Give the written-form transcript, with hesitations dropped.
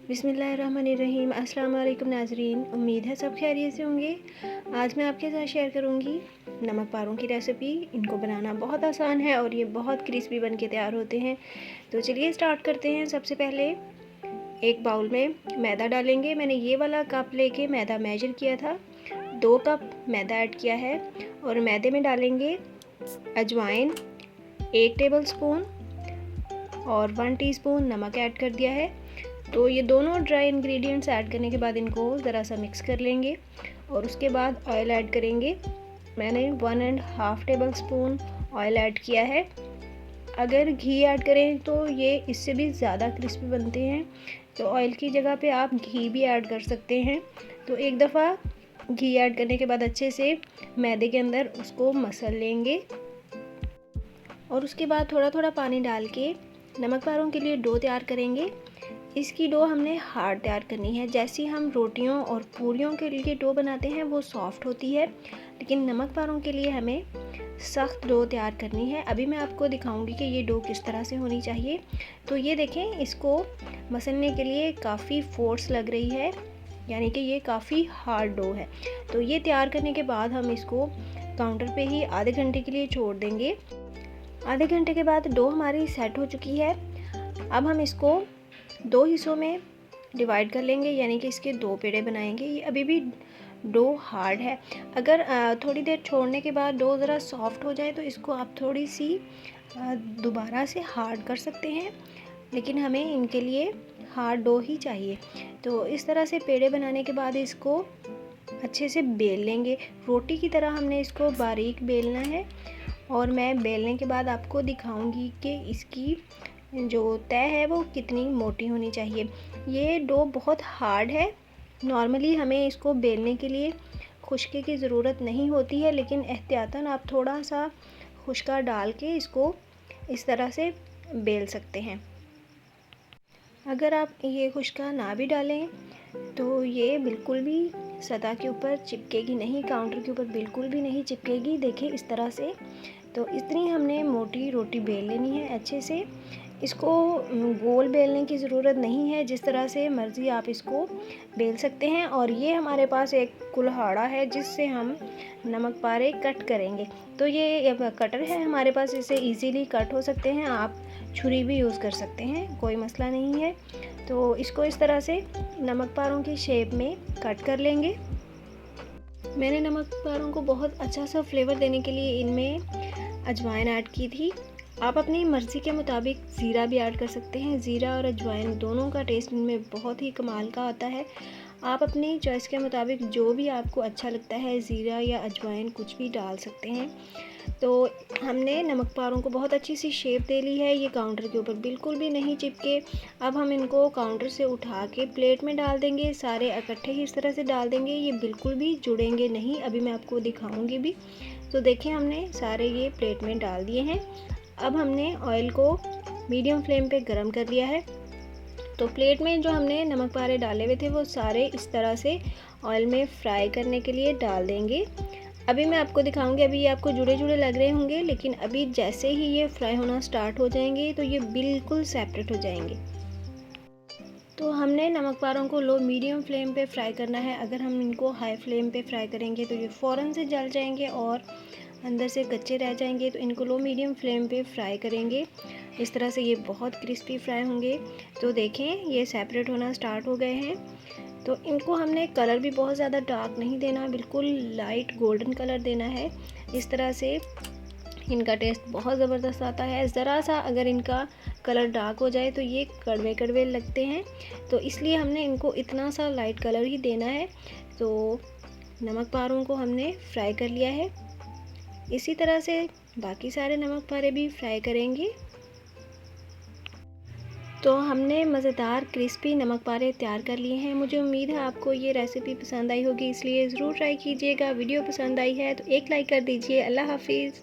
बिस्मिल्लाहिर्रहमानिर्रहीम। अस्सलाम वालेकुम नाज़रीन, उम्मीद है सब खैरियत से होंगे। आज मैं आपके साथ शेयर करूंगी नमक पारों की रेसिपी। इनको बनाना बहुत आसान है और ये बहुत क्रिस्पी बन के तैयार होते हैं। तो चलिए स्टार्ट करते हैं। सबसे पहले एक बाउल में मैदा डालेंगे। मैंने ये वाला कप लेके मैदा मेजर किया था, 2 कप मैदा ऐड किया है। और मैदे में डालेंगे अजवाइन 1 टेबल स्पून और 1 टीस्पून नमक ऐड कर दिया है। तो ये दोनों ड्राई इंग्रेडिएंट्स ऐड करने के बाद इनको ज़रा सा मिक्स कर लेंगे और उसके बाद ऑयल ऐड करेंगे। मैंने 1.5 टेबल स्पून ऑयल ऐड किया है। अगर घी ऐड करें तो ये इससे भी ज़्यादा क्रिस्पी बनते हैं, तो ऑयल की जगह पे आप घी भी ऐड कर सकते हैं। तो एक दफ़ा घी ऐड करने के बाद अच्छे से मैदे के अंदर उसको मसल लेंगे और उसके बाद थोड़ा थोड़ा पानी डाल के नमक पारों के लिए डो तैयार करेंगे। इसकी डो हमने हार्ड तैयार करनी है। जैसी हम रोटियों और पूरियों के लिए डो बनाते हैं वो सॉफ्ट होती है, लेकिन नमक पारों के लिए हमें सख्त डो तैयार करनी है। अभी मैं आपको दिखाऊंगी कि ये डो किस तरह से होनी चाहिए। तो ये देखें, इसको मसलने के लिए काफ़ी फोर्स लग रही है, यानी कि ये काफ़ी हार्ड डो है। तो ये तैयार करने के बाद हम इसको काउंटर पे ही आधे घंटे के लिए छोड़ देंगे। आधे घंटे के बाद डो हमारी सेट हो चुकी है। अब हम इसको 2 हिस्सों में डिवाइड कर लेंगे, यानी कि इसके 2 पेड़े बनाएंगे। ये अभी भी डो हार्ड है। अगर थोड़ी देर छोड़ने के बाद डो ज़रा सॉफ्ट हो जाए तो इसको आप थोड़ी सी दोबारा से हार्ड कर सकते हैं, लेकिन हमें इनके लिए हार्ड डो ही चाहिए। तो इस तरह से पेड़े बनाने के बाद इसको अच्छे से बेल लेंगे। रोटी की तरह हमने इसको बारीक बेलना है और मैं बेलने के बाद आपको दिखाऊंगी कि इसकी जो तय है वो कितनी मोटी होनी चाहिए। ये डो बहुत हार्ड है। नॉर्मली हमें इसको बेलने के लिए खुश्के की ज़रूरत नहीं होती है, लेकिन एहतियातन आप थोड़ा सा खुश्का डाल के इसको इस तरह से बेल सकते हैं। अगर आप ये खुश्का ना भी डालें तो ये बिल्कुल भी सतह के ऊपर चिपकेगी नहीं, काउंटर के ऊपर बिल्कुल भी नहीं चिपकेगी। देखिए इस तरह से। तो इतनी हमने मोटी रोटी बेल लेनी है अच्छे से। इसको गोल बेलने की ज़रूरत नहीं है, जिस तरह से मर्ज़ी आप इसको बेल सकते हैं। और ये हमारे पास एक कुल्हाड़ा है जिससे हम नमक पारे कट करेंगे। तो ये कटर है हमारे पास, इससे इजीली कट हो सकते हैं। आप छुरी भी यूज़ कर सकते हैं, कोई मसला नहीं है। तो इसको इस तरह से नमक पारों की शेप में कट कर लेंगे। मैंने नमक पारों को बहुत अच्छा सा फ्लेवर देने के लिए इनमें अजवाइन ऐड की थी। आप अपनी मर्ज़ी के मुताबिक ज़ीरा भी ऐड कर सकते हैं। ज़ीरा और अजवाइन दोनों का टेस्ट इनमें बहुत ही कमाल का आता है। आप अपनी चॉइस के मुताबिक जो भी आपको अच्छा लगता है, ज़ीरा या अजवाइन कुछ भी डाल सकते हैं। तो हमने नमक पारों को बहुत अच्छी सी शेप दे ली है। ये काउंटर के ऊपर बिल्कुल भी नहीं चिपके। अब हम इनको काउंटर से उठा के प्लेट में डाल देंगे। सारे इकट्ठे ही इस तरह से डाल देंगे, ये बिल्कुल भी जुड़ेंगे नहीं। अभी मैं आपको दिखाऊंगी भी। तो देखिए हमने सारे ये प्लेट में डाल दिए हैं। अब हमने ऑयल को मीडियम फ्लेम पे गरम कर लिया है। तो प्लेट में जो हमने नमक पारे डाले हुए थे वो सारे इस तरह से ऑयल में फ्राई करने के लिए डाल देंगे। अभी मैं आपको दिखाऊंगी। अभी ये आपको जुड़े जुड़े लग रहे होंगे, लेकिन अभी जैसे ही ये फ्राई होना स्टार्ट हो जाएंगे तो ये बिल्कुल सेपरेट हो जाएंगे। तो हमने नमक पारों को लो मीडियम फ्लेम पे फ्राई करना है। अगर हम इनको हाई फ्लेम पे फ्राई करेंगे तो ये फ़ौरन से जल जाएंगे और अंदर से कच्चे रह जाएंगे। तो इनको लो मीडियम फ्लेम पे फ्राई करेंगे। इस तरह से ये बहुत क्रिस्पी फ्राई होंगे। तो देखें ये सेपरेट होना स्टार्ट हो गए हैं। तो इनको हमने कलर भी बहुत ज़्यादा डार्क नहीं देना, बिल्कुल लाइट गोल्डन कलर देना है। इस तरह से इनका टेस्ट बहुत ज़बरदस्त आता है। ज़रा सा अगर इनका कलर डार्क हो जाए तो ये कड़वे कड़वे लगते हैं, तो इसलिए हमने इनको इतना सा लाइट कलर ही देना है। तो नमक पारों को हमने फ्राई कर लिया है। इसी तरह से बाकी सारे नमक पारे भी फ्राई करेंगे। तो हमने मज़ेदार क्रिस्पी नमक पारे तैयार कर लिए हैं। मुझे उम्मीद है आपको ये रेसिपी पसंद आई होगी, इसलिए ज़रूर ट्राई कीजिएगा। वीडियो पसंद आई है तो एक लाइक कर दीजिए। अल्लाह हाफिज़।